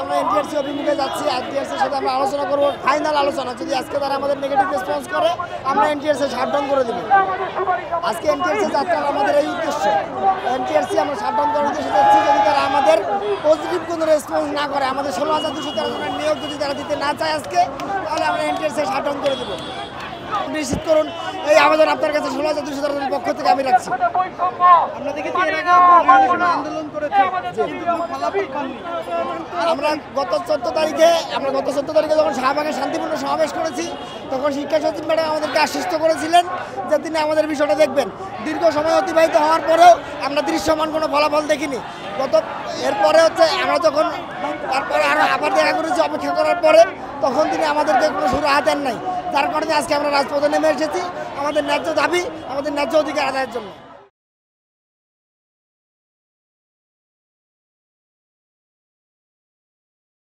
আমরা এনটিআরসি অভিমুখে যাচ্ছি। এনটিআরসির সাথে আমরা আলোচনা করবো, ফাইনাল আলোচনা। যদি আজকে তারা আমাদের নেগেটিভ রেসপন্স করে আমরা এনটিআরসি শাটডাউন করে দেবো। আজকে এনটিআরসি যাত্রার আমাদের এই উদ্দেশ্য, এনটিআরসি আমরা শাটডাউন করার উদ্দেশ্যে যাচ্ছি। যদি তারা আমাদের পজিটিভ কোনো রেসপন্স না করে, আমাদের 16,213 জনের নিয়োগ যদি তারা দিতে না চায় আজকে, তাহলে আমরা এনটিআরসি শাটডাউন করে দেবো। নিশ্চিত করুন, এই আবেদন আপনার কাছে 16,213 জনের পক্ষ থেকে আমি রাখছি। আমরা দেখেছি এর আগে আন্দোলন করেছে, কিন্তু কোনো ফলাফল পাননি। আমরা গত 14 তারিখে যখন শাহবাগে শান্তিপূর্ণ সমাবেশ করেছি, তখন শিক্ষা সচিব ম্যাডাম আমাদেরকে আশ্বস্ত করেছিলেন যে তিনি আমাদের বিষয়টা দেখবেন। দীর্ঘ সময় অতিবাহিত হওয়ার পরেও আমরা দৃশ্যমান কোনো ফলাফল দেখিনি। এরপরে হচ্ছে আমরা যখন তারপরে আবার দেখা করেছি অপেক্ষা করার পরে, তখন তিনি আমাদেরকে কোনো সুরাহা দেন নাই। যার কারণে আজকে আমরা রাজপথে নেমে এসেছি আমাদের ন্যায্য দাবি, আমাদের ন্যায্য অধিকার আদায়ের জন্য।